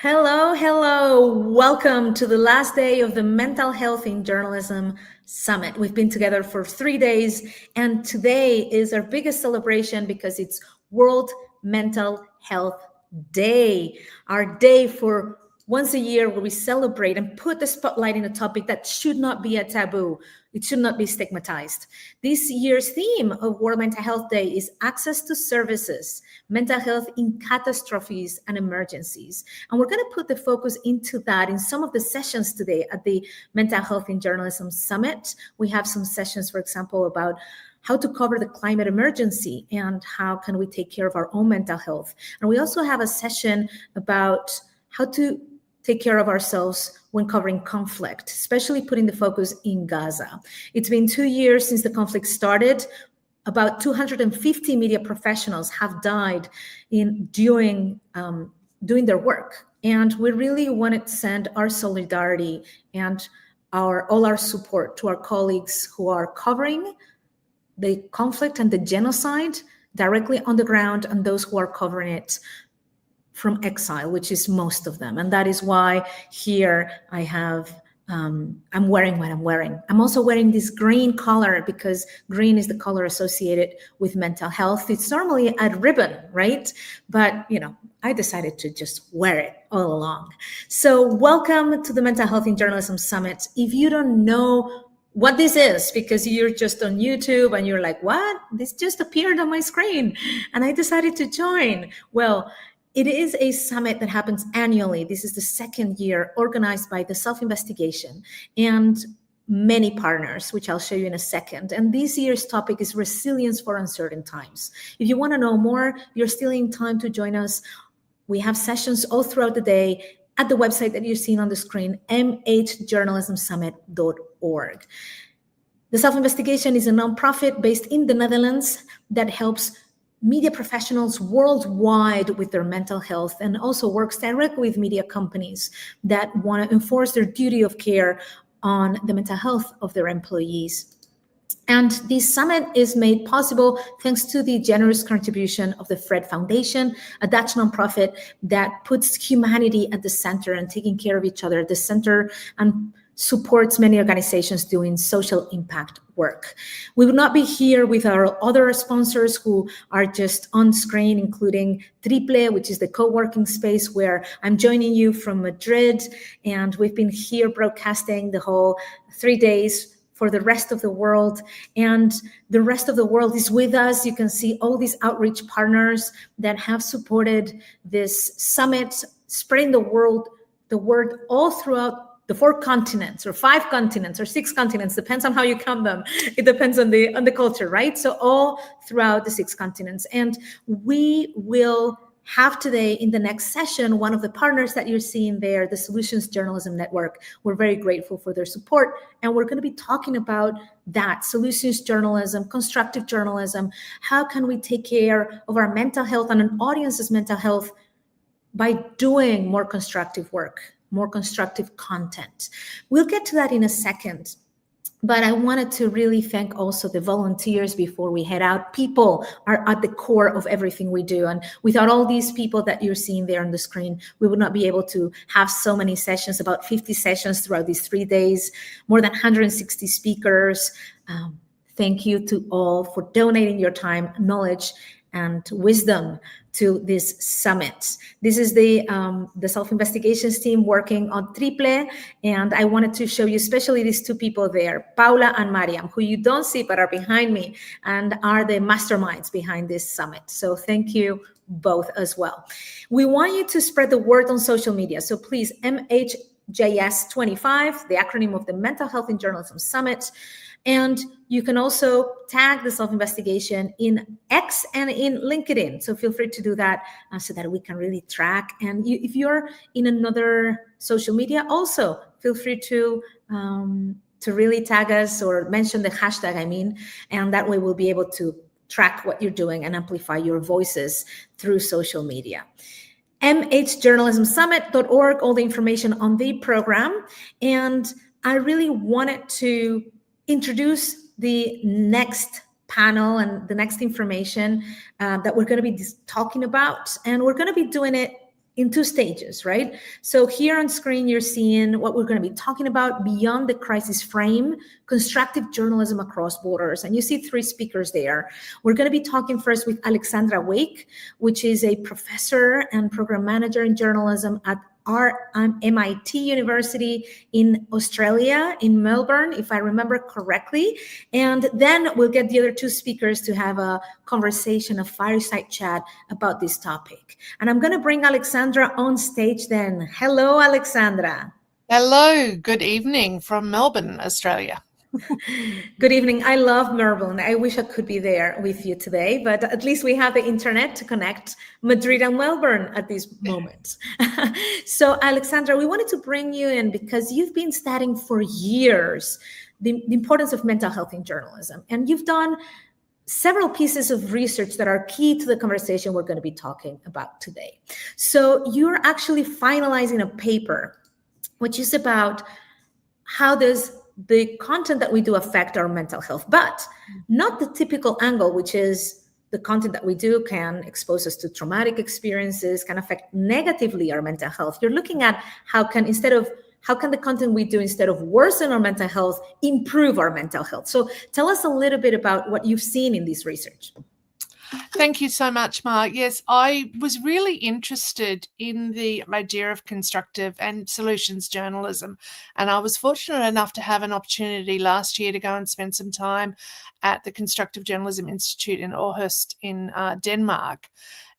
Hello, hello. Welcome to the last day of the Mental Health in Journalism Summit. We've been together for 3 days, and today is our biggest celebration because it's World Mental Health Day, our day for once a year where we celebrate and put the spotlight in a topic that should not be a taboo. It should not be stigmatized. This year's theme of World Mental Health Day is access to services, mental health in catastrophes and emergencies. And we're going to put the focus into that in some of the sessions today at the Mental Health in Journalism Summit. We have some sessions, for example, about how to cover the climate emergency and how can we take care of our own mental health. And we also have a session about how to take care of ourselves when covering conflict, especially putting the focus in Gaza. It's been 2 years since the conflict started. About 250 media professionals have died in doing their work. And we really wanted to send our solidarity and all our support to our colleagues who are covering the conflict and the genocide directly on the ground, and those who are covering it from exile, which is most of them. And that is why here I have, I'm wearing what I'm wearing. I'm also wearing this green color because green is the color associated with mental health. It's normally a ribbon, right? But, I decided to just wear it all along. So welcome to the Mental Health in Journalism Summit. If you don't know what this is, because you're just on YouTube and you're like, what? This just appeared on my screen and I decided to join. Well, it is a summit that happens annually. This is the second year, organized by the Self-Investigation and many partners, which I'll show you in a second. And this year's topic is resilience for uncertain times. If you want to know more, you're still in time to join us. We have sessions all throughout the day at the website that you're seeing on the screen, mhjournalismsummit.org. The Self-Investigation is a nonprofit based in the Netherlands that helps media professionals worldwide with their mental health, and also works directly with media companies that want to enforce their duty of care on the mental health of their employees. And this summit is made possible thanks to the generous contribution of the Fred Foundation, a Dutch nonprofit that puts humanity at the center and taking care of each other at the center, and supports many organizations doing social impact work. We would not be here with our other sponsors who are just on screen, including Triple, which is the co-working space where I'm joining you from Madrid. And we've been here broadcasting the whole 3 days for the rest of the world. And the rest of the world is with us. You can see all these outreach partners that have supported this summit, spreading the word all throughout the 4 continents or 5 continents or 6 continents, depends on how you count them. It depends on the culture, right? So all throughout the 6 continents. And we will have today in the next session, one of the partners that you're seeing there, the Solutions Journalism Network. We're very grateful for their support. And we're going to be talking about that, solutions journalism, constructive journalism. How can we take care of our mental health and an audience's mental health by doing more constructive work, more constructive content? We'll get to that in a second. But I wanted to really thank also the volunteers before we head out. People are at the core of everything we do. And without all these people that you're seeing there on the screen, we would not be able to have so many sessions, about 50 sessions throughout these 3 days, more than 160 speakers. Thank you to all for donating your time, knowledge, and wisdom to this summit. This is the Self-Investigations team working on Triple, and I wanted to show you especially these 2 people there, Paula and Mariam, who you don't see but are behind me and are the masterminds behind this summit. So thank you both as well. We want you to spread the word on social media. So please, MHJS25, the acronym of the Mental Health in Journalism Summit. And you can also tag the Self-Investigation in X and in LinkedIn. So feel free to do that so that we can really track. And if you're in another social media, also feel free to really tag us or mention the hashtag, and that way we'll be able to track what you're doing and amplify your voices through social media. mhjournalismsummit.org, all the information on the program. And I really wanted to introduce the next panel and the next information that we're going to be talking about. And we're going to be doing it in two stages, right? So here on screen, you're seeing what we're going to be talking about: beyond the crisis frame, constructive journalism across borders. And you see three speakers there. We're going to be talking first with Alexandra Wake, which is a professor and program manager in journalism at MIT University in Australia, in Melbourne, if I remember correctly. And then we'll get the other two speakers to have a conversation, a fireside chat about this topic. And I'm going to bring Alexandra on stage then. Hello, Alexandra. Hello, good evening from Melbourne, Australia. Good evening. I love Melbourne. I wish I could be there with you today, but at least we have the internet to connect Madrid and Melbourne at this moment. So, Alexandra, we wanted to bring you in because you've been studying for years the importance of mental health in journalism, and you've done several pieces of research that are key to the conversation we're going to be talking about today. So, you're actually finalizing a paper which is about how does the content that we do affect our mental health, but not the typical angle, which is the content that we do can expose us to traumatic experiences, can affect negatively our mental health. You're looking at how can the content we do, instead of worsen our mental health, improve our mental health. So tell us a little bit about what you've seen in this research. Thank you so much, Mark. Yes, I was really interested in the idea of constructive and solutions journalism. And I was fortunate enough to have an opportunity last year to go and spend some time at the Constructive Journalism Institute in Aarhus in Denmark.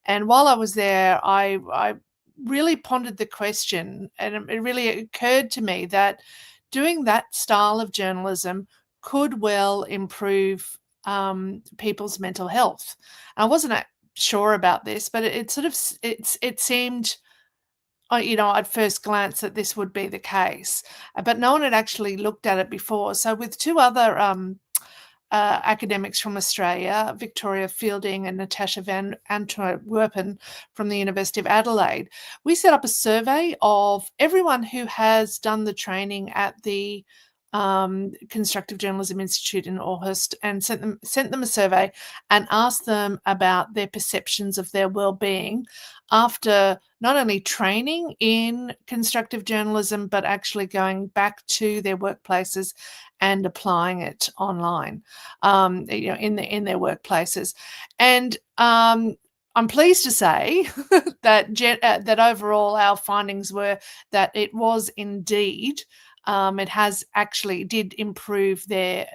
And while I was there, I really pondered the question, and it really occurred to me that doing that style of journalism could well improve people's mental health. I wasn't sure about this, but it seemed, at first glance that this would be the case, but no one had actually looked at it before. So with two other academics from Australia, Victoria Fielding and Natasha van Antwerpen from the University of Adelaide, we set up a survey of everyone who has done the training at the Constructive Journalism Institute in Aarhus, and sent them a survey and asked them about their perceptions of their well-being after not only training in constructive journalism, but actually going back to their workplaces and applying it online, in their workplaces. And I'm pleased to say that overall our findings were that it was indeed. It has actually did improve their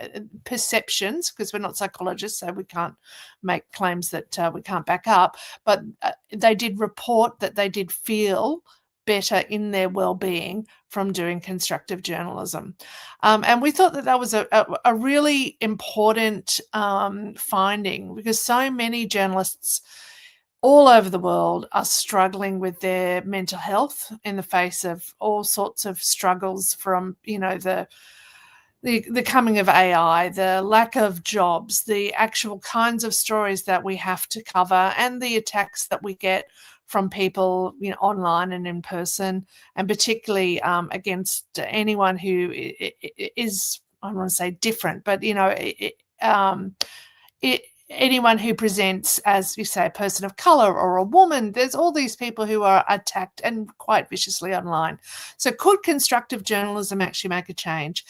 perceptions, because we're not psychologists, so we can't make claims that we can't back up. But they did report that they did feel better in their well-being from doing constructive journalism. And we thought that was a really important finding, because so many journalists all over the world are struggling with their mental health in the face of all sorts of struggles, from, the coming of AI, the lack of jobs, the actual kinds of stories that we have to cover, and the attacks that we get from people, online and in person, and particularly against anyone who is, I don't want to say different, but, anyone who presents as, you say, a person of color or a woman. There's all these people who are attacked, and quite viciously, online. So could constructive journalism actually make a change,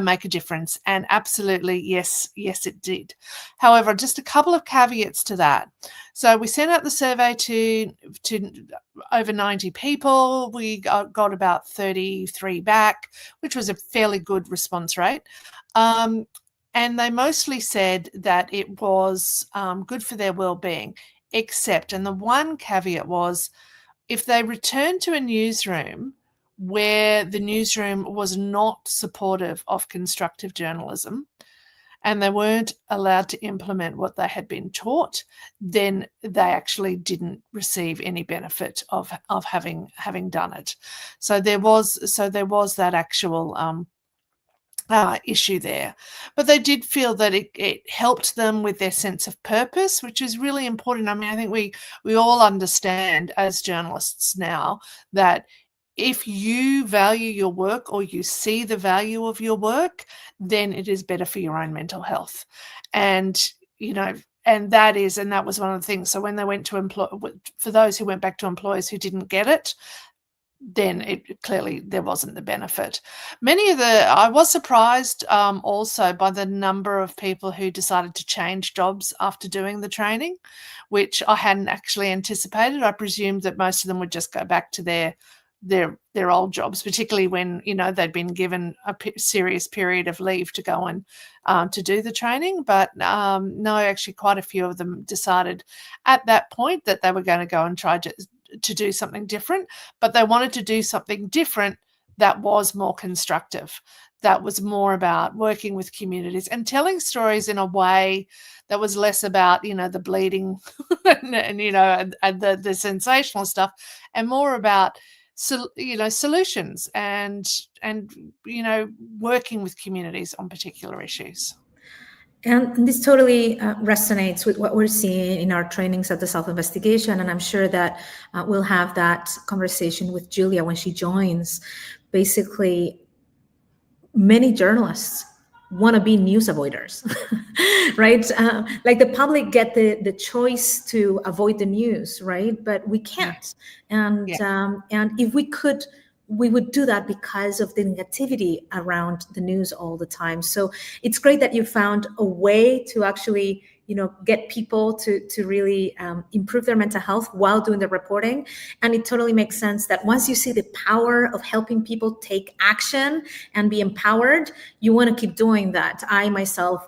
make a difference? And absolutely, yes, it did. However, just a couple of caveats to that. So we sent out the survey to over 90 people. We got about 33 back, which was a fairly good response rate. And they mostly said that it was good for their well-being, except, and the one caveat was, if they returned to a newsroom where the newsroom was not supportive of constructive journalism and they weren't allowed to implement what they had been taught, then they actually didn't receive any benefit of having done it. So there was that actual issue there. But they did feel that it helped them with their sense of purpose, which is really important. I mean, I think we all understand as journalists now that if you value your work, or you see the value of your work, then it is better for your own mental health. And, that was one of the things. So when they went to for those who went back to employers who didn't get it, then it clearly there wasn't the benefit. I was surprised also by the number of people who decided to change jobs after doing the training, which I hadn't actually anticipated. I presumed that most of them would just go back to their old jobs, particularly when, they'd been given a serious period of leave to go and to do the training. But no, actually quite a few of them decided at that point that they were going to go and try to do something different, but they wanted to do something different that was more constructive, that was more about working with communities and telling stories in a way that was less about, the bleeding and the sensational stuff, and more about solutions and working with communities on particular issues. And this totally resonates with what we're seeing in our trainings at the self-investigation. And I'm sure that we'll have that conversation with Julia when she joins. Basically, many journalists want to be news avoiders, right? Like the public get the choice to avoid the news, right? But we can't. And if we could, we would do that because of the negativity around the news all the time. So it's great that you found a way to actually, get people to really improve their mental health while doing the reporting. And it totally makes sense that once you see the power of helping people take action and be empowered, you want to keep doing that. I myself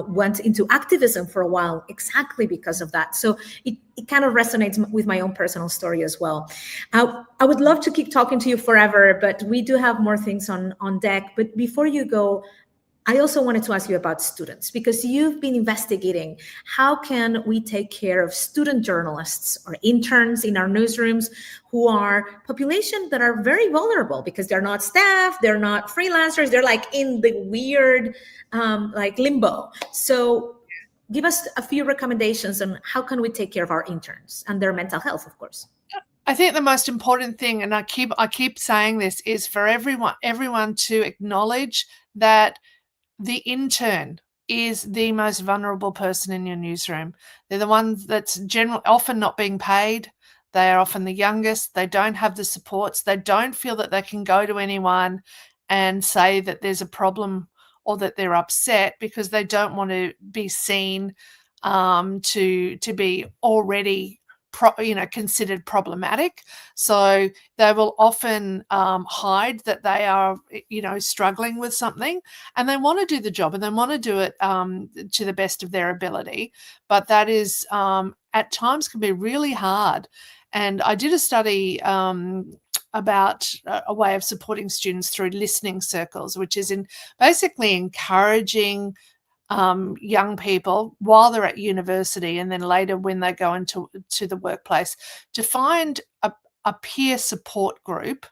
went into activism for a while exactly because of that. So it kind of resonates with my own personal story as well. I would love to keep talking to you forever, but we do have more things on deck. But before you go, I also wanted to ask you about students, because you've been investigating how can we take care of student journalists or interns in our newsrooms who are population that are very vulnerable because they're not staff, they're not freelancers, they're like in the weird like limbo. So give us a few recommendations on how can we take care of our interns and their mental health, of course. I think the most important thing, and I keep saying this, is for everyone to acknowledge that the intern is the most vulnerable person in your newsroom. They're the ones that's often not being paid. They are often the youngest. They don't have the supports. They don't feel that they can go to anyone and say that there's a problem or that they're upset, because they don't want to be seen to be already considered problematic. So they will often hide that they are, struggling with something, and they want to do the job and they want to do it to the best of their ability. But that is at times can be really hard. And I did a study about a way of supporting students through listening circles, which is basically encouraging young people while they're at university, and then later when they go into the workplace, to find a peer support group,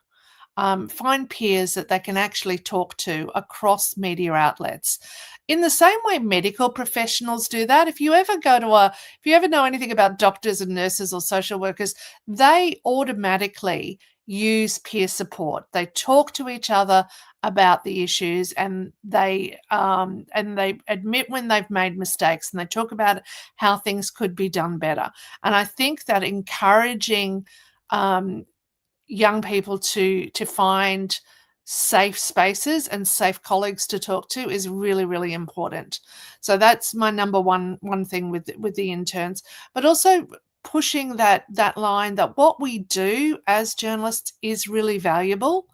find peers that they can actually talk to across media outlets. In the same way medical professionals do that. If you ever know anything about doctors and nurses or social workers, they automatically use peer support. They talk to each other about the issues, and they admit when they've made mistakes, and they talk about how things could be done better. And I think that encouraging young people to find safe spaces and safe colleagues to talk to is really, really important. So that's my number one thing with the interns, but also pushing that line that what we do as journalists is really valuable.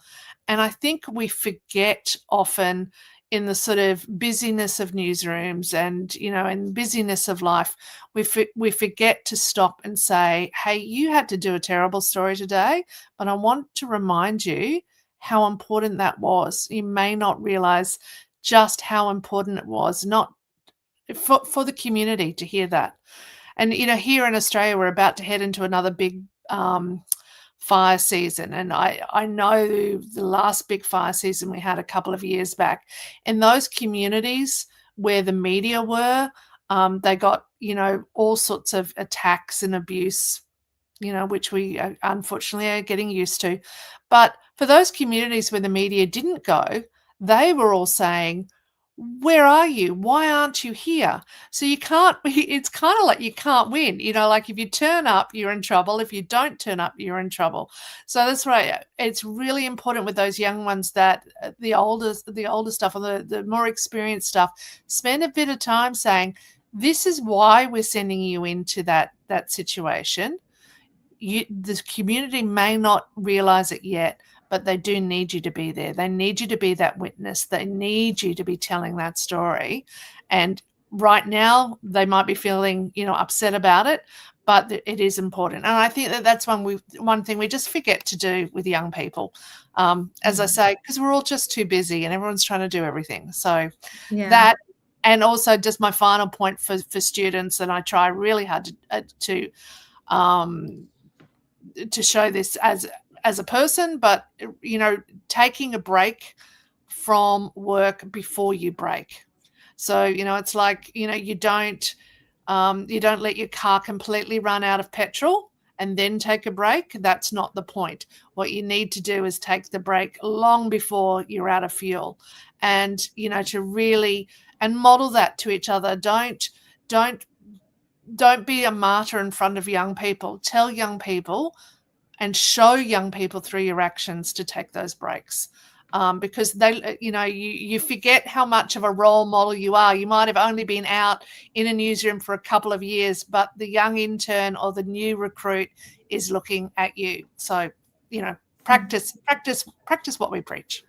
And I think we forget often in the sort of busyness of newsrooms and, and busyness of life, we forget to stop and say, hey, you had to do a terrible story today, but I want to remind you how important that was. You may not realize just how important it was, not for the community to hear that. And, here in Australia, we're about to head into another big fire season. And I know the last big fire season we had a couple of years back, in those communities where the media were, they got, all sorts of attacks and abuse, which we unfortunately are getting used to. But for those communities where the media didn't go, they were all saying, where are you? Why aren't you here? So you can't, it's kind of like you can't win, like if you turn up, you're in trouble. If you don't turn up, you're in trouble. So that's right. It's really important with those young ones that the older stuff, or the more experienced stuff, spend a bit of time saying, this is why we're sending you into that situation. The community may not realize it yet, but they do need you to be there. They need you to be that witness. They need you to be telling that story. And right now, they might be feeling, upset about it, but it is important. And I think that's one thing we just forget to do with young people. As I say, because we're all just too busy and everyone's trying to do everything. So that, and also just my final point for students, and I try really hard to show this as a person, but taking a break from work before you break. So it's like you don't let your car completely run out of petrol and then take a break. That's not the point. What you need to do is take the break long before you're out of fuel, and to really and model that to each other. Don't be a martyr in front of young people. Tell young people and show young people through your actions to take those breaks, because they, you forget how much of a role model you are. You might have only been out in a newsroom for a couple of years, but the young intern or the new recruit is looking at you. So, practice what we preach.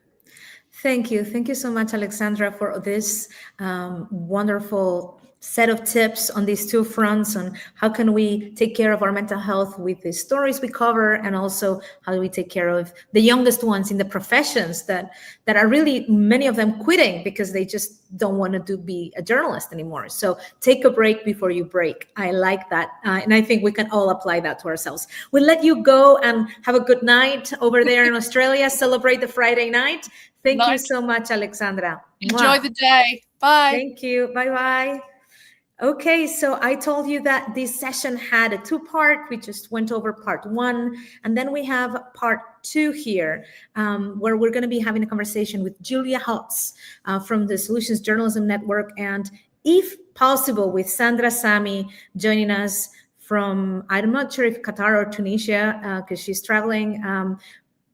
Thank you. Thank you so much, Alexandra, for this wonderful set of tips on these two fronts on how can we take care of our mental health with the stories we cover, and also how do we take care of the youngest ones in the professions that are really, many of them quitting because they just don't want to be a journalist anymore. So take a break before you break. I like that. And I think we can all apply that to ourselves. We'll let you go and have a good night over there in Australia. Celebrate the Friday night. Thank you so much, Alexandra. Enjoy the day. Bye. Thank you. Bye-bye. Okay, so I told you that this session had a two-part. We just went over part one, and then we have part two here, where we're going to be having a conversation with Julia Hotz from the Solutions Journalism Network, and if possible, with Sandra Sami joining us from, I'm not sure if Qatar or Tunisia, because she's traveling,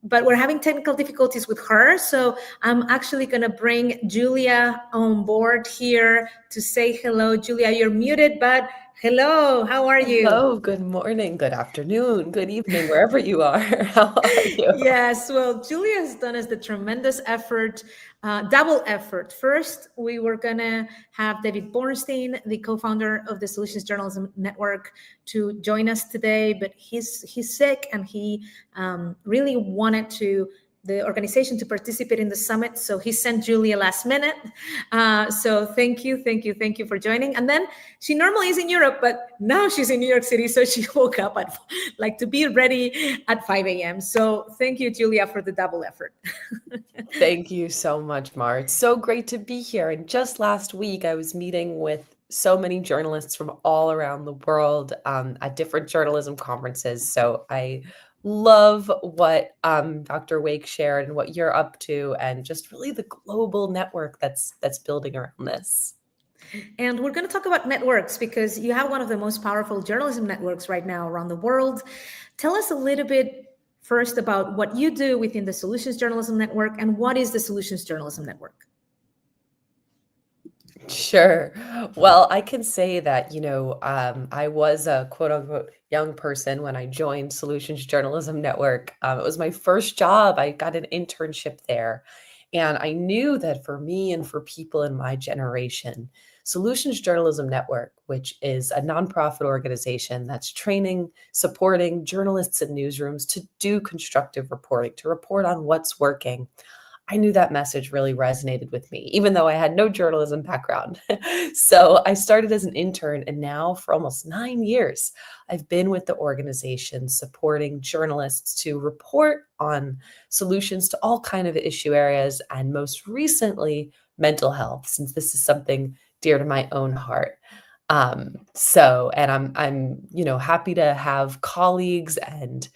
but we're having technical difficulties with her. So I'm actually going to bring Julia on board here to say hello. Julia, you're muted, but hello, how are you? Hello, good morning, good afternoon, good evening, wherever you are. How are you? Yes, well, Julia has done us the tremendous effort, double effort. First, we were going to have David Bornstein, the co-founder of the Solutions Journalism Network, to join us today, but he's sick, and he really wanted the organization to participate in the summit. So he sent Julia last minute. So thank you for joining. And then she normally is in Europe, but now she's in New York City. So she woke up to be ready at 5 a.m. So thank you, Julia, for the double effort. Thank you so much, Mar. It's so great to be here. And just last week, I was meeting with so many journalists from all around the world at different journalism conferences. So I love what Dr. Wake shared and what you're up to, and just really the global network that's building around this. And we're going to talk about networks, because you have one of the most powerful journalism networks right now around the world. Tell us a little bit first about what you do within the Solutions Journalism Network, and what is the Solutions Journalism Network? Sure. Well, I can say that, I was a quote unquote young person when I joined Solutions Journalism Network. It was my first job. I got an internship there. And I knew that for me and for people in my generation, Solutions Journalism Network, which is a nonprofit organization that's training, supporting journalists in newsrooms to do constructive reporting, to report on what's working, I knew that message really resonated with me, even though I had no journalism background. So I started as an intern, and now for almost 9 years, I've been with the organization supporting journalists to report on solutions to all kinds of issue areas, and most recently, mental health, since this is something dear to my own heart. And I'm happy to have colleagues and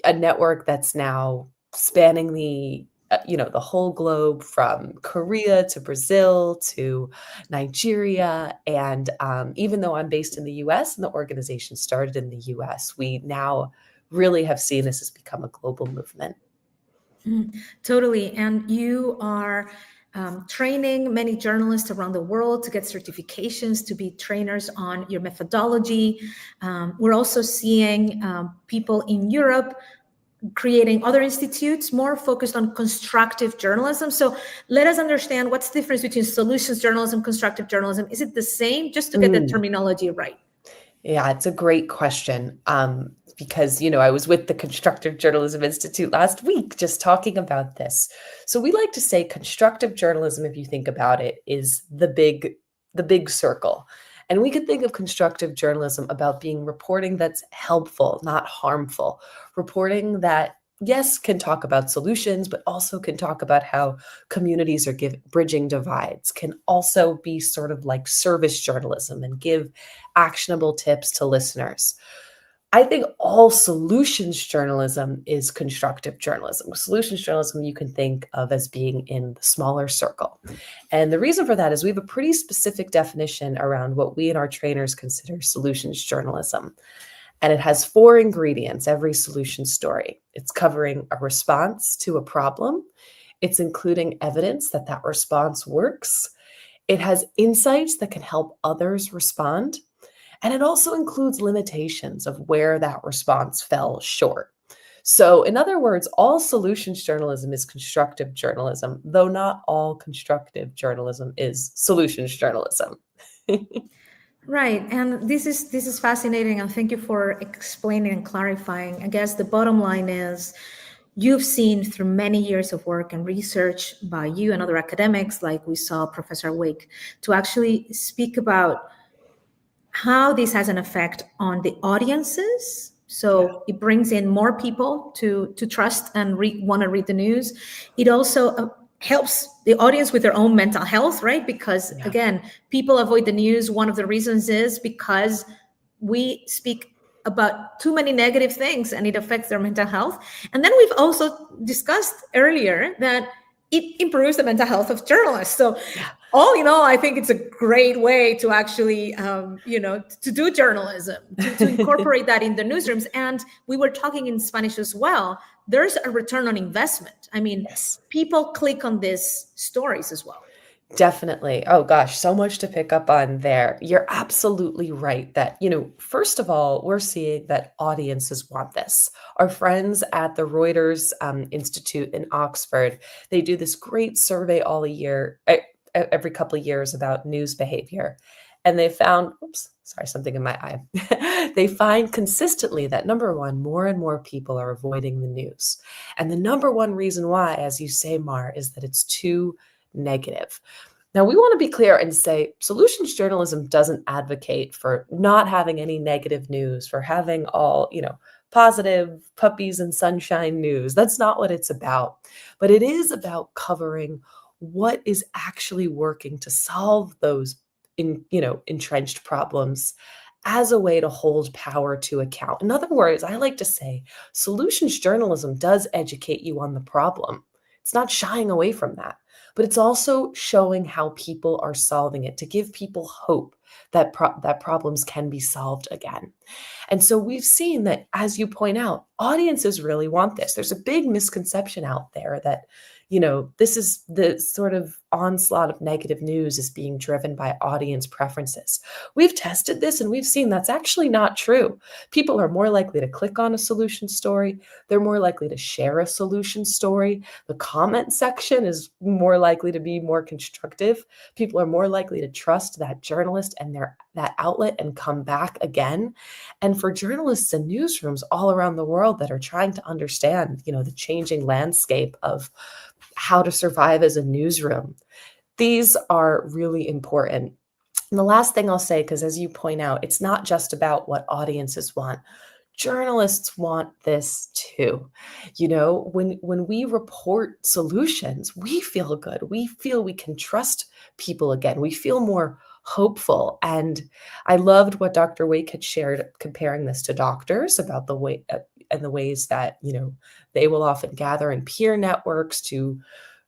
a network that's now spanning the the whole globe, from Korea to Brazil to Nigeria. And even though I'm based in the US and the organization started in the US, we now really have seen this has become a global movement. Totally. And you are training many journalists around the world to get certifications, to be trainers on your methodology. We're also seeing people in Europe creating other institutes more focused on constructive journalism. So let us understand what's the difference between solutions journalism, constructive journalism. Is it the same? Just to get the terminology right. Yeah, it's a great question. Because, I was with the Constructive Journalism Institute last week just talking about this. So we like to say constructive journalism, if you think about it, is the big circle. And we could think of constructive journalism about being reporting that's helpful, not harmful. Reporting that, yes, can talk about solutions, but also can talk about how communities are bridging divides, can also be sort of like service journalism and give actionable tips to listeners. I think all solutions journalism is constructive journalism. Solutions journalism you can think of as being in the smaller circle. And the reason for that is we have a pretty specific definition around what we and our trainers consider solutions journalism. And it has 4 ingredients, every solution story. It's covering a response to a problem. It's including evidence that that response works. It has insights that can help others respond. And it also includes limitations of where that response fell short. So in other words, all solutions journalism is constructive journalism, though not all constructive journalism is solutions journalism. Right. And this is fascinating. And thank you for explaining and clarifying. I guess the bottom line is you've seen through many years of work and research by you and other academics, like we saw Professor Wake, to actually speak about how this has an effect on the audiences. So it brings in more people to trust and want to read the news. It also helps the audience with their own mental health, right? Because again, people avoid the news. One of the reasons is because we speak about too many negative things and it affects their mental health. And then we've also discussed earlier that it improves the mental health of journalists. So all in all, I think it's a great way to actually, to do journalism, to incorporate that in the newsrooms. And we were talking in Spanish as well. There's a return on investment. I mean, people click on these stories as well. Definitely. Oh gosh, so much to pick up on there. You're absolutely right that, first of all, we're seeing that audiences want this. Our friends at the Reuters Institute in Oxford, they do this great survey every couple of years about news behavior. And they found, something in my eye. They find consistently that number one, more and more people are avoiding the news. And the number one reason why, as you say, Mar, is that it's too negative. Now, we want to be clear and say solutions journalism doesn't advocate for not having any negative news, for having all, positive puppies and sunshine news. That's not what it's about. But it is about covering what is actually working to solve those entrenched problems as a way to hold power to account. In other words, I like to say solutions journalism does educate you on the problem. It's not shying away from that, but it's also showing how people are solving it to give people hope that problems can be solved again. And so we've seen that, as you point out, audiences really want this. There's a big misconception out there that, this is the sort of onslaught of negative news is being driven by audience preferences. We've tested this and we've seen that's actually not true. People are more likely to click on a solution story. They're more likely to share a solution story. The comment section is more likely to be more constructive. People are more likely to trust that journalist and that outlet and come back again. And for journalists and newsrooms all around the world that are trying to understand, the changing landscape of how to survive as a newsroom, these are really important. And the last thing I'll say, because as you point out, it's not just about what audiences want. Journalists want this too. When we report solutions, we feel good. We feel we can trust people again. We feel more hopeful. And I loved what Dr. Wake had shared, comparing this to doctors about the way and the ways that, they will often gather in peer networks to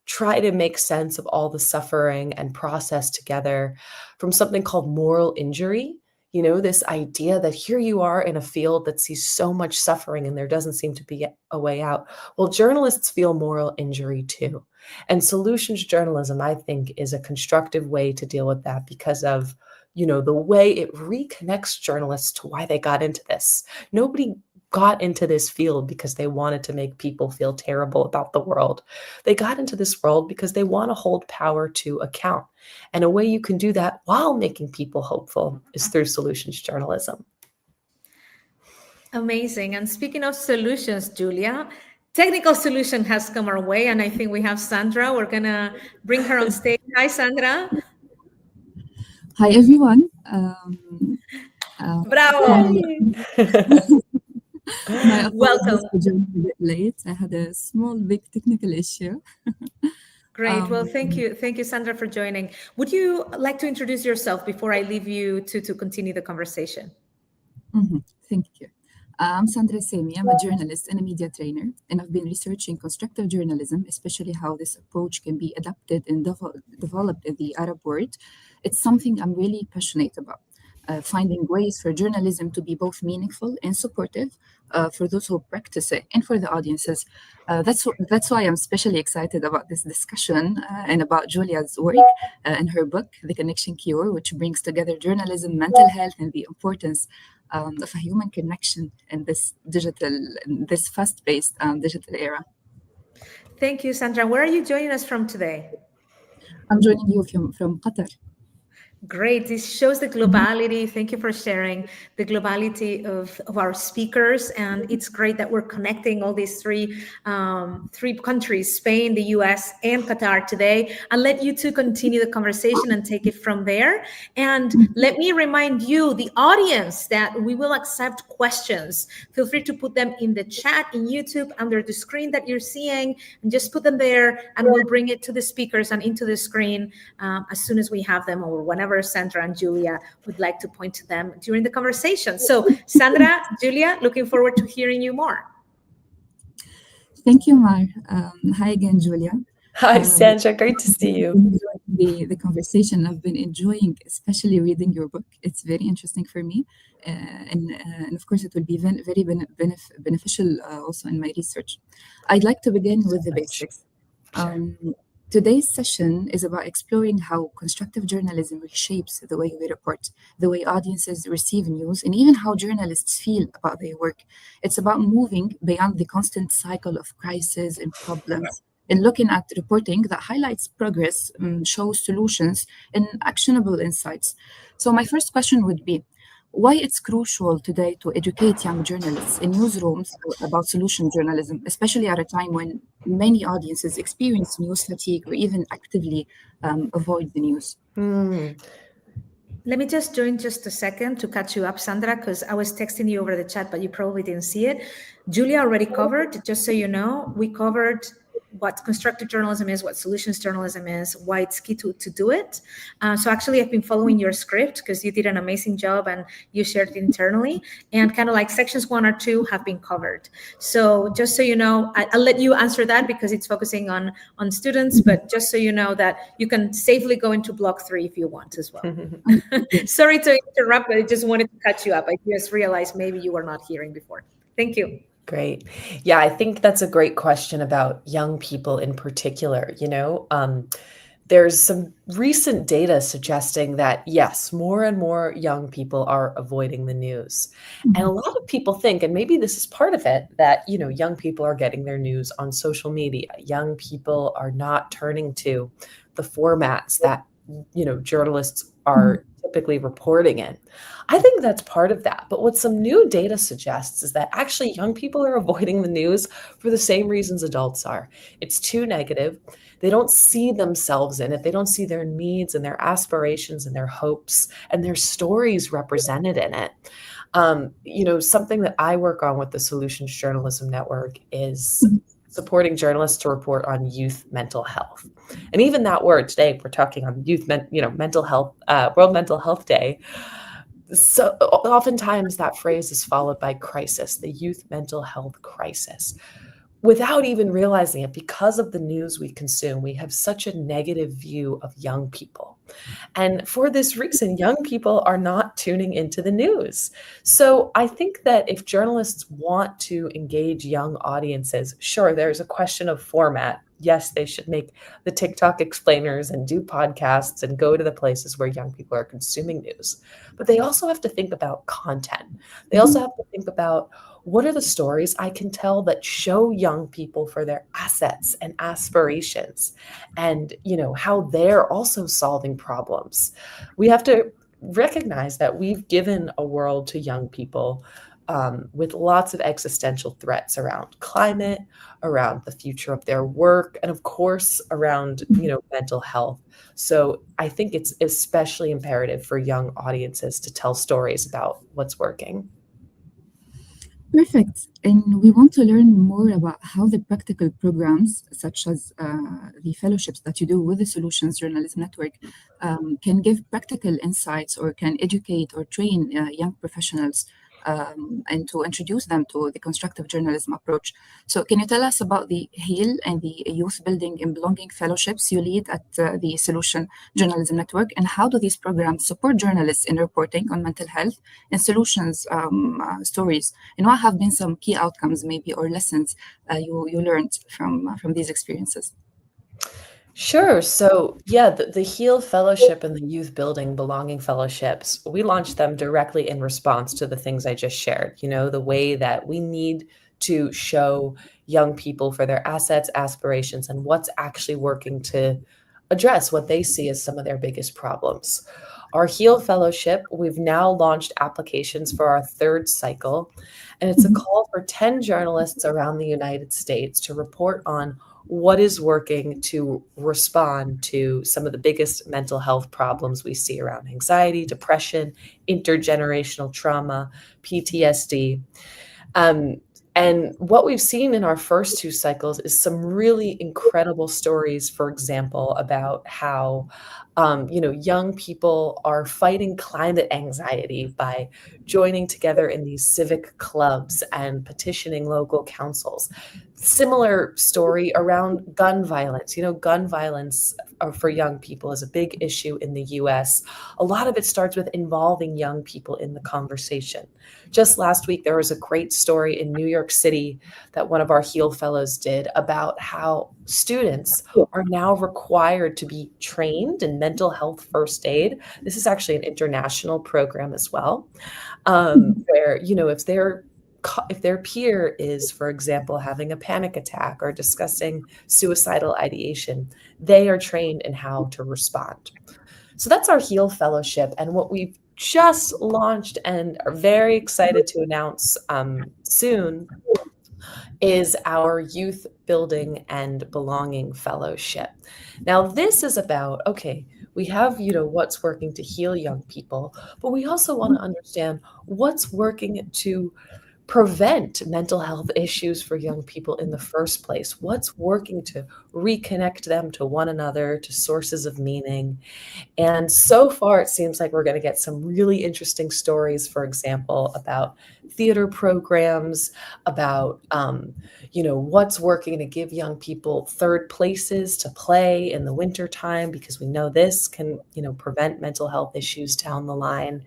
try to make sense of all the suffering and process together from something called moral injury. This idea that here you are in a field that sees so much suffering and there doesn't seem to be a way out. Well, journalists feel moral injury too. And solutions journalism, I think, is a constructive way to deal with that because of, the way it reconnects journalists to why they got into this. Nobody got into this field because they wanted to make people feel terrible about the world. They got into this world because they want to hold power to account. And a way you can do that while making people hopeful is through solutions journalism. Amazing. And speaking of solutions, Julia, technical solution has come our way, and I think we have Sandra. We're going to bring her on stage. Hi, Sandra. Hi, everyone. Bravo. My Welcome. apologies for joining a bit late. I had a big technical issue. Great. Well, thank you. Thank you, Sandra, for joining. Would you like to introduce yourself before I leave you to continue the conversation? Thank you. I'm Sandra Sami. I'm a journalist and a media trainer, and I've been researching constructive journalism, especially how this approach can be adapted and developed in the Arab world. It's something I'm really passionate about. Finding ways for journalism to be both meaningful and supportive for those who practice it and for the audiences. That's why I'm especially excited about this discussion and about Julia's work and her book, The Connection Cure, which brings together journalism, mental health, and the importance of a human connection in this fast-paced digital era. Thank you, Sandra. Where are you joining us from today? I'm joining you from Qatar. Great. This shows the globality. Thank you for sharing the globality of our speakers. And it's great that we're connecting all these three countries, Spain, the US, and Qatar today. I'll let you two continue the conversation and take it from there. And let me remind you, the audience, that we will accept questions. Feel free to put them in the chat in YouTube under the screen that you're seeing, and just put them there, and we'll bring it to the speakers and into the screen as soon as we have them, or whenever Sandra and Julia would like to point to them during the conversation. So Sandra, Julia, looking forward to hearing you more. Thank you, Mar. Hi again, Julia. Hi, Sandra. Great to see you. The conversation I've been enjoying, especially reading your book. It's very interesting for me. And of course, it will be very beneficial also in my research. I'd like to begin with the basics. Today's session is about exploring how constructive journalism reshapes the way we report, the way audiences receive news, and even how journalists feel about their work. It's about moving beyond the constant cycle of crises and problems and looking at reporting that highlights progress, shows solutions, and actionable insights. So my first question would be, why it's crucial today to educate young journalists in newsrooms about solution journalism, especially at a time when many audiences experience news fatigue or even actively avoid the news? Let me just join just a second to catch you up, Sandra, because I was texting you over the chat, but you probably didn't see it. Julia already covered, just so you know, we covered what constructive journalism is, what solutions journalism is, why it's key to do it. So actually, I've been following your script because you did an amazing job and you shared it internally, and kind of like sections 1 or 2 have been covered. So just so you know, I'll let you answer that because it's focusing on students, but just so you know that you can safely go into block 3 if you want as well. Sorry to interrupt, but I just wanted to catch you up. I just realized maybe you were not hearing before. Thank you. Great. Yeah, I think that's a great question about young people in particular. There's some recent data suggesting that, yes, more and more young people are avoiding the news. And a lot of people think, and maybe this is part of it, that, young people are getting their news on social media. Young people are not turning to the formats that, journalists are typically reporting in. I think that's part of that. But what some new data suggests is that actually young people are avoiding the news for the same reasons adults are. It's too negative. They don't see themselves in it. They don't see their needs and their aspirations and their hopes and their stories represented in it. Something that I work on with the Solutions Journalism Network is supporting journalists to report on youth mental health. And even that word today, we're talking on youth, mental health, World Mental Health Day. So oftentimes that phrase is followed by crisis, the youth mental health crisis. Without even realizing it, because of the news we consume, we have such a negative view of young people. And for this reason, young people are not tuning into the news. So I think that if journalists want to engage young audiences, sure, there's a question of format. Yes, they should make the TikTok explainers and do podcasts and go to the places where young people are consuming news. But they also have to think about content. They also have to think about, what are the stories I can tell that show young people for their assets and aspirations, and how they're also solving problems. We have to recognize that we've given a world to young people with lots of existential threats around climate, around the future of their work, and of course around mental health. So I think it's especially imperative for young audiences to tell stories about what's working. Perfect. And we want to learn more about how the practical programs, such as the fellowships that you do with the Solutions Journalism Network, can give practical insights or can educate or train young professionals and to introduce them to the constructive journalism approach. So can you tell us about the HEAL and the Youth Building and Belonging Fellowships you lead at the Solution Journalism Network, and how do these programs support journalists in reporting on mental health and solutions stories? And what have been some key outcomes maybe or lessons you learned from these experiences? Sure. So, yeah, the HEAL Fellowship and the Youth Building Belonging Fellowships, we launched them directly in response to the things I just shared. The way that we need to show young people for their assets, aspirations, and what's actually working to address what they see as some of their biggest problems. Our HEAL Fellowship, we've now launched applications for our third cycle, and it's a call for 10 journalists around the United States to report on what is working to respond to some of the biggest mental health problems we see around anxiety, depression, intergenerational trauma, PTSD. And what we've seen in our first two cycles is some really incredible stories, for example, about how young people are fighting climate anxiety by joining together in these civic clubs and petitioning local councils. Similar story around gun violence. Gun violence for young people is a big issue in the US. A lot of it starts with involving young people in the conversation. Just last week, there was a great story in New York City that one of our HEAL fellows did about how students are now required to be trained in mental health first aid. This is actually an international program as well, where, if their peer is, for example, having a panic attack or discussing suicidal ideation, they are trained in how to respond. So that's our HEAL Fellowship. And what we've just launched and are very excited to announce soon is our Youth Building and Belonging Fellowship. Now, this is about, okay, we have, what's working to heal young people, but we also want to understand what's working to prevent mental health issues for young people in the first place. What's working to reconnect them to one another, to sources of meaning. And so far, it seems like we're going to get some really interesting stories, for example, about theater programs, about, what's working to give young people third places to play in the wintertime, because we know this can, prevent mental health issues down the line.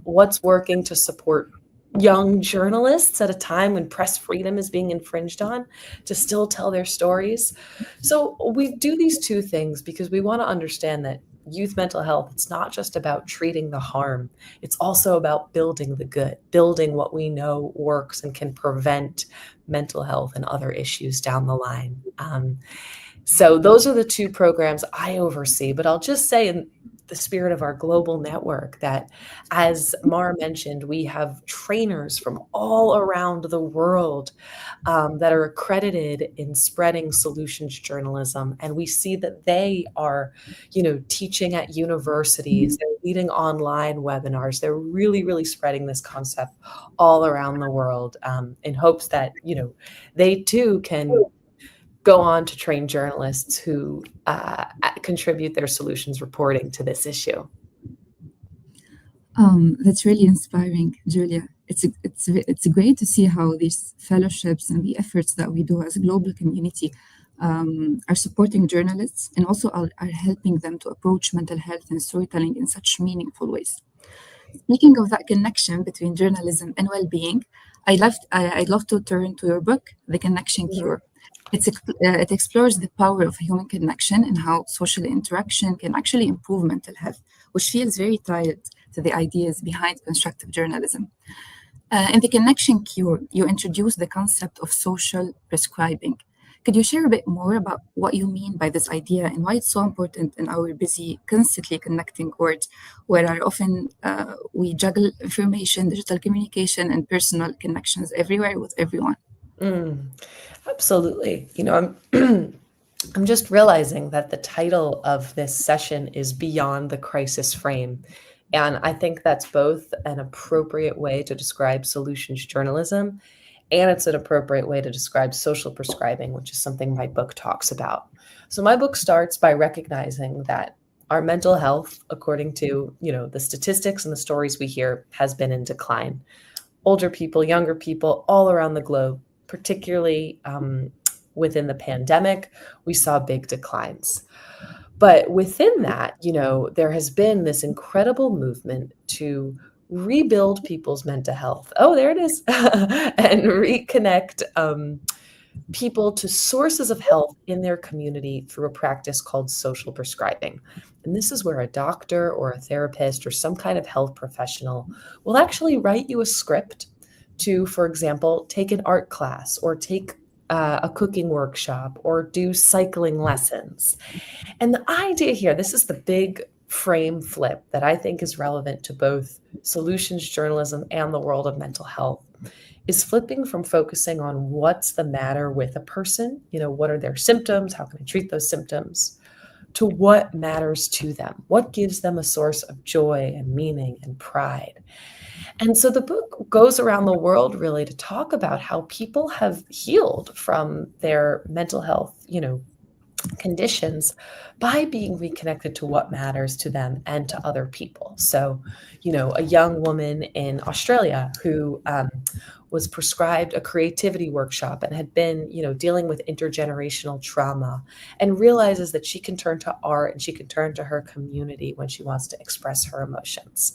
What's working to support young journalists at a time when press freedom is being infringed on, to still tell their stories. So we do these two things because we want to understand that youth mental health, it's not just about treating the harm. It's also about building the good, building what we know works and can prevent mental health and other issues down the line. So those are the two programs I oversee, but I'll just say in the spirit of our global network that, as Mara mentioned, we have trainers from all around the world that are accredited in spreading solutions journalism. And we see that they are, teaching at universities, they're leading online webinars, they're really, really spreading this concept all around the world in hopes that, they too can go on to train journalists who contribute their solutions reporting to this issue. That's really inspiring, Julia. It's great to see how these fellowships and the efforts that we do as a global community are supporting journalists and also are helping them to approach mental health and storytelling in such meaningful ways. Speaking of that connection between journalism and well-being, I'd love to turn to your book, The Connection Cure. It explores the power of human connection and how social interaction can actually improve mental health, which feels very tied to the ideas behind constructive journalism. In The Connection Cure, you introduce the concept of social prescribing. Could you share a bit more about what you mean by this idea and why it's so important in our busy, constantly connecting world, where are often we juggle information, digital communication, and personal connections everywhere with everyone? Absolutely. I'm I'm just realizing that the title of this session is Beyond the Crisis Frame. And I think that's both an appropriate way to describe solutions journalism, and it's an appropriate way to describe social prescribing, which is something my book talks about. So my book starts by recognizing that our mental health, according to, the statistics and the stories we hear, has been in decline. Older people, younger people, all around the globe, particularly within the pandemic, we saw big declines. But within that, there has been this incredible movement to rebuild people's mental health. Oh, there it is. And reconnect people to sources of health in their community through a practice called social prescribing. And this is where a doctor or a therapist or some kind of health professional will actually write you a script to, for example, take an art class or take a cooking workshop or do cycling lessons. And the idea here, this is the big frame flip that I think is relevant to both solutions journalism and the world of mental health, is flipping from focusing on what's the matter with a person, what are their symptoms, how can I treat those symptoms, to what matters to them, what gives them a source of joy and meaning and pride. And so the book goes around the world really to talk about how people have healed from their mental health, conditions by being reconnected to what matters to them and to other people. So, a young woman in Australia who was prescribed a creativity workshop and had been, dealing with intergenerational trauma, and realizes that she can turn to art and she can turn to her community when she wants to express her emotions.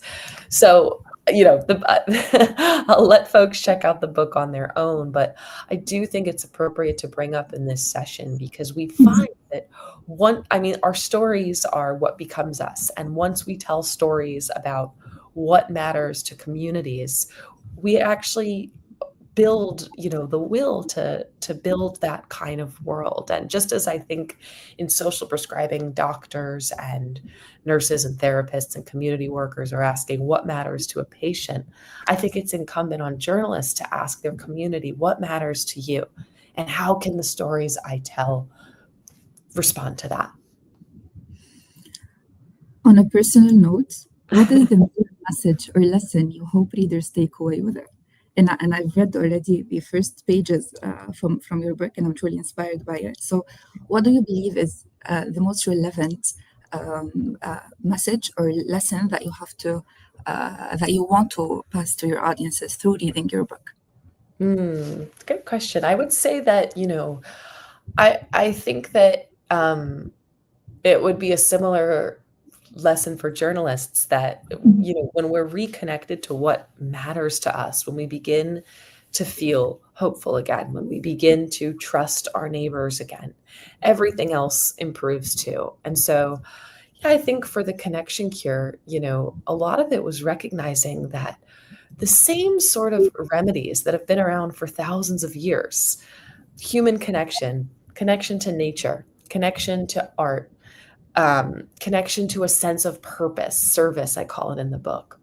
So, I'll let folks check out the book on their own, but I do think it's appropriate to bring up in this session because we find that our stories are what becomes us. And once we tell stories about what matters to communities, we actually build, the will to build that kind of world. And just as I think in social prescribing, doctors and nurses and therapists and community workers are asking what matters to a patient, I think it's incumbent on journalists to ask their community, what matters to you? And how can the stories I tell respond to that? On a personal note, what is the main message or lesson you hope readers take away with it? And I've read already the first pages from your book, and I'm truly inspired by it. So, what do you believe is the most relevant message or lesson that you have to that you want to pass to your audiences through reading your book? Good question. I would say that, I think that it would be a similar lesson for journalists that, when we're reconnected to what matters to us, when we begin to feel hopeful again, when we begin to trust our neighbors again, everything else improves too. And so, I think for the connection cure, a lot of it was recognizing that the same sort of remedies that have been around for thousands of years, human connection to nature, connection to art, connection to a sense of purpose, service, I call it in the book.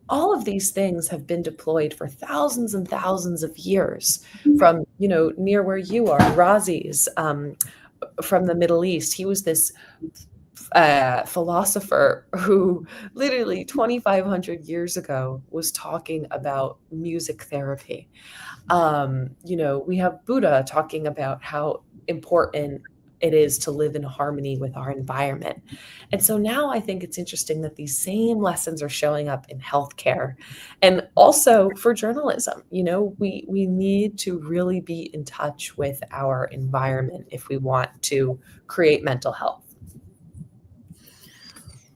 All of these things have been deployed for thousands and thousands of years from, near where you are, Razi's from the Middle East. He was this philosopher who literally 2,500 years ago was talking about music therapy. We have Buddha talking about how important it is to live in harmony with our environment. And so now I think it's interesting that these same lessons are showing up in healthcare and also for journalism. You know, we need to really be in touch with our environment if we want to create mental health.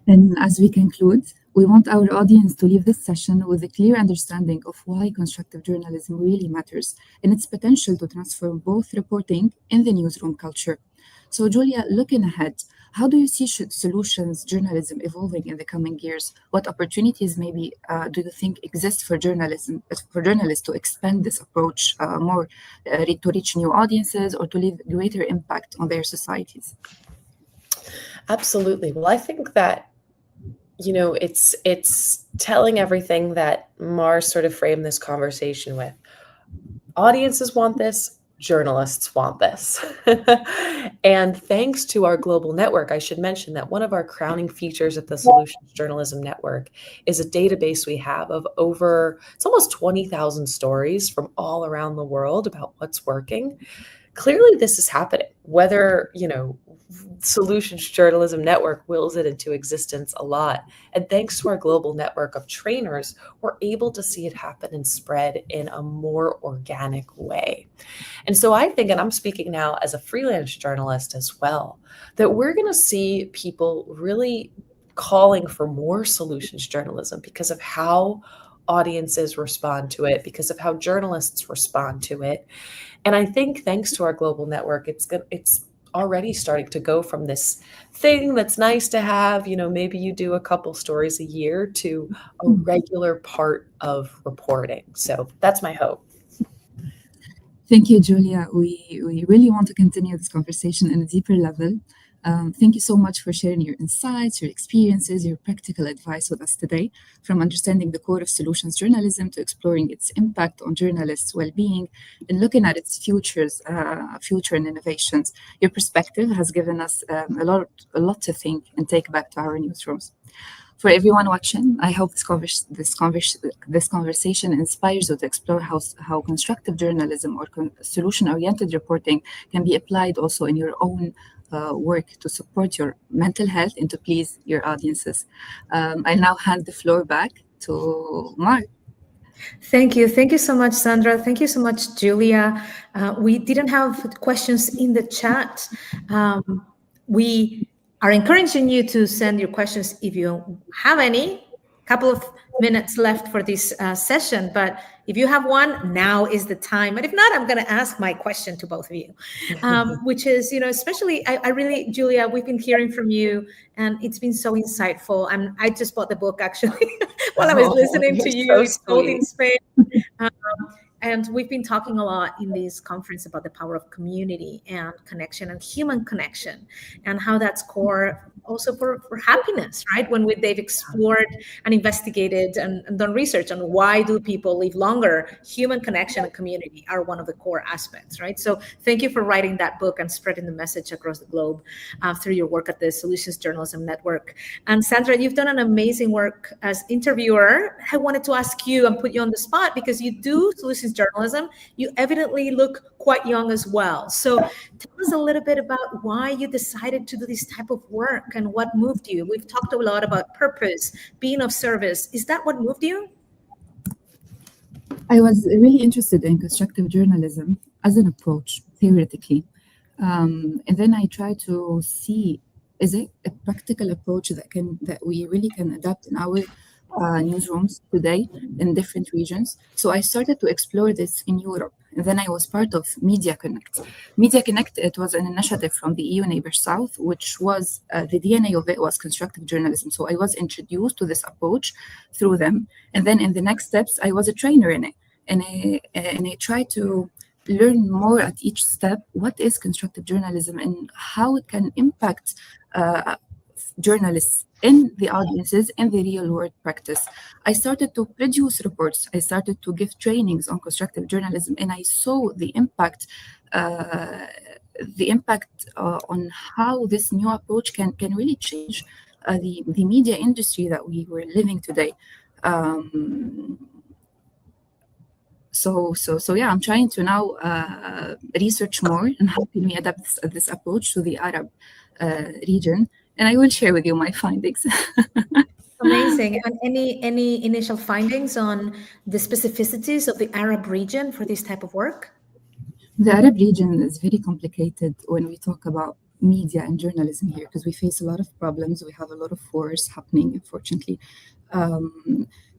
And as we conclude, we want our audience to leave this session with a clear understanding of why constructive journalism really matters and its potential to transform both reporting and the newsroom culture. So, Julia, looking ahead, how do you see solutions journalism evolving in the coming years? What opportunities maybe do you think exist for journalists to expand this approach more, to reach new audiences or to leave greater impact on their societies? Absolutely. Well, I think that, you know, it's telling everything that Mars sort of framed this conversation with. Audiences want this, journalists want this. And thanks to our global network, I should mention that one of our crowning features at the Solutions Journalism Network is a database we have of it's almost 20,000 stories from all around the world about what's working. Clearly, this is happening, whether, you know, Solutions Journalism Network wills it into existence a lot. And thanks to our global network of trainers, we're able to see it happen and spread in a more organic way. And so I think, and I'm speaking now as a freelance journalist as well, that we're going to see people really calling for more solutions journalism because of how audiences respond to it, because of how journalists respond to it. And I think thanks to our global network, it's already starting to go from this thing that's nice to have, you know, maybe you do a couple stories a year, to a regular part of reporting. So that's my hope. Thank you, Julia. We really want to continue this conversation in a deeper level. Thank you so much for sharing your insights, your experiences, your practical advice with us today, from understanding the core of solutions journalism to exploring its impact on journalists' well-being and looking at its future and innovations. Your perspective has given us a lot to think and take back to our newsrooms. For everyone watching, I hope this conversation inspires you to explore how constructive journalism or solution-oriented reporting can be applied also in your own work to support your mental health and to please your audiences. I now hand the floor back to Mark. Thank you. Thank you so much, Sandra. Thank you so much, Julia. We didn't have questions in the chat. We are encouraging you to send your questions if you have any. Couple of minutes left for this session, but if you have one, now is the time. And if not, I'm going to ask my question to both of you, which is, you know, especially, I really, Julia, we've been hearing from you and it's been so insightful. I just bought the book actually while I was listening to you. So it's sold in Spain. And we've been talking a lot in this conference about the power of community and connection and human connection and how that's core also for happiness, right? When they've explored and investigated and done research on why do people live longer, human connection and community are one of the core aspects, right? So thank you for writing that book and spreading the message across the globe through your work at the Solutions Journalism Network. And Sandra, you've done an amazing work as interviewer. I wanted to ask you and put you on the spot because you do solutions journalism. You evidently look quite young as well. So tell us a little bit about why you decided to do this type of work and what moved you. We've talked a lot about purpose, being of service. Is that what moved you? I was really interested in constructive journalism as an approach, theoretically. And then I tried to see, is it a practical approach that we really can adapt in our newsrooms today in different regions? So I started to explore this in Europe. And then I was part of Media Connect. Media Connect, it was an initiative from the EU Neighbor South, which was, the DNA of it was constructive journalism. So I was introduced to this approach through them. And then in the next steps, I was a trainer in it. And I tried to learn more at each step, what is constructive journalism and how it can impact journalists in the audiences in the real world practice. I started to produce reports. I started to give trainings on constructive journalism, and I saw the impact on how this new approach can really change the media industry that we were living today. So yeah, I'm trying to now research more and how can we adapt this approach to the Arab region, and I will share with you my findings. Amazing. And any initial findings on the specificities of the Arab region for this type of work? The Arab region is very complicated when we talk about media and journalism here, because we face a lot of problems. We have a lot of wars happening, unfortunately.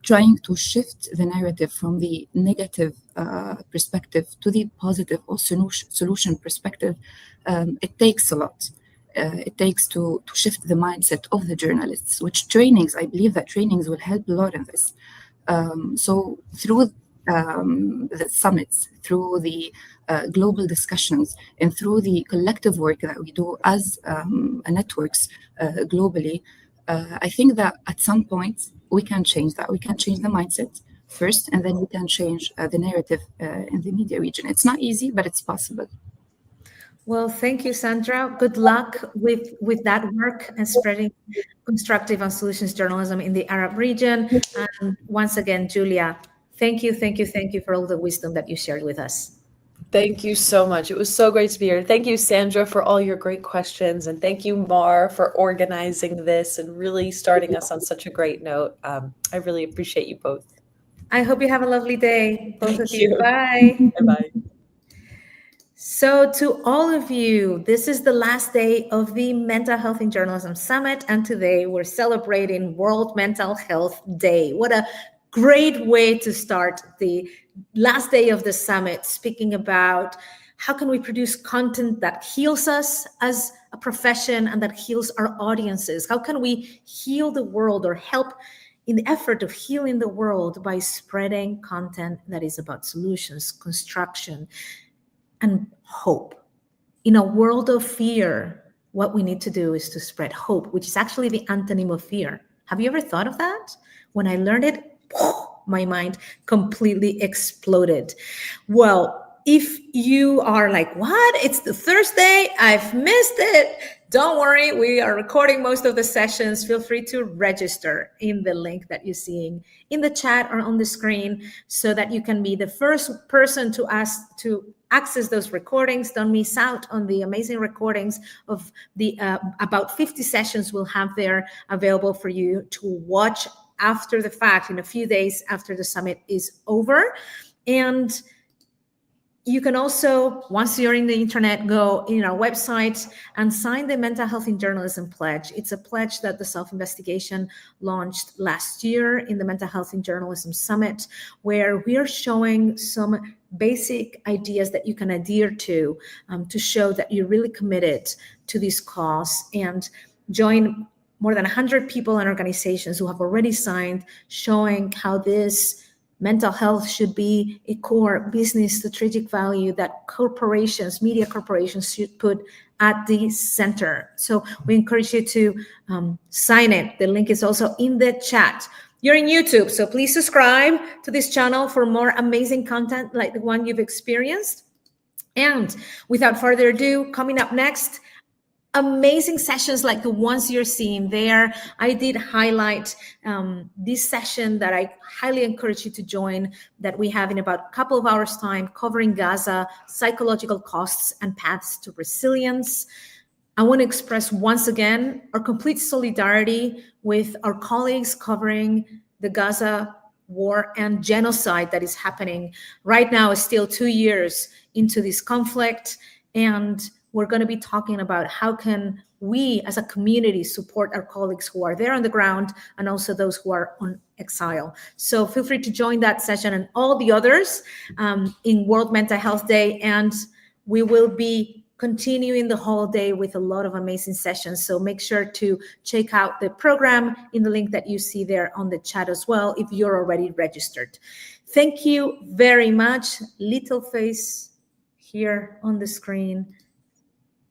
Trying to shift the narrative from the negative perspective to the positive or solution perspective, it takes a lot. It takes to shift the mindset of the journalists, which trainings, I believe that trainings will help a lot in this. So through the summits, through the global discussions, and through the collective work that we do as networks globally, I think that at some point we can change that. We can change the mindset first, and then we can change the narrative in the media region. It's not easy, but it's possible. Well, thank you, Sandra. Good luck with that work and spreading constructive and solutions journalism in the Arab region. And once again, Julia, thank you for all the wisdom that you shared with us. Thank you so much. It was so great to be here. Thank you, Sandra, for all your great questions. And thank you, Mar, for organizing this and really starting us on such a great note. I really appreciate you both. I hope you have a lovely day, both Thank of you. you. Bye. Bye-bye. So to all of you, this is the last day of the Mental Health in Journalism Summit. And today we're celebrating World Mental Health Day. What a great way to start the last day of the summit, speaking about how can we produce content that heals us as a profession and that heals our audiences? How can we heal the world or help in the effort of healing the world by spreading content that is about solutions, construction, and hope? In a world of fear, what we need to do is to spread hope, which is actually the antonym of fear. Have you ever thought of that? When I learned it, my mind completely exploded. Well, if you are like, what? It's the Thursday, I've missed it. Don't worry, we are recording most of the sessions. Feel free to register in the link that you're seeing in the chat or on the screen so that you can be the first person to access those recordings. Don't miss out on the amazing recordings of the about 50 sessions we'll have there available for you to watch after the fact, in a few days after the summit is over. And you can also, once you're in the internet, go in our website and sign the Mental Health in Journalism Pledge. It's a pledge that the Self-Investigation launched last year in the Mental Health in Journalism Summit, where we are showing some basic ideas that you can adhere to show that you're really committed to this cause, and join more than 100 people and organizations who have already signed, showing how this mental health should be a core business strategic value that corporations, media corporations, should put at the center. So we encourage you to sign it. The link is also in the chat. You're in YouTube, so please subscribe to this channel for more amazing content like the one you've experienced. And without further ado, coming up next, amazing sessions like the ones you're seeing there. I did highlight this session that I highly encourage you to join, that we have in about a couple of hours time, covering Gaza, psychological costs and paths to resilience. I want to express once again our complete solidarity with our colleagues covering the Gaza war and genocide that is happening right now. Is still 2 years into this conflict, and we're going to be talking about how can we as a community support our colleagues who are there on the ground and also those who are on exile. So feel free to join that session and all the others in World Mental Health Day. And we will be continuing the whole day with a lot of amazing sessions. So make sure to check out the program in the link that you see there on the chat as well, if you're already registered. Thank you very much. Little face here on the screen,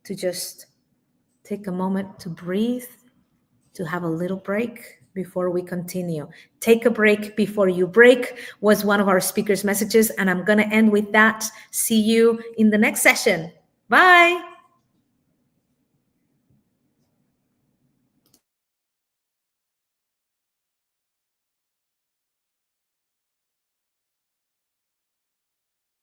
to just take a moment to breathe, to have a little break before we continue. Take a break before you break was one of our speakers' messages, and I'm going to end with that. See you in the next session. Bye.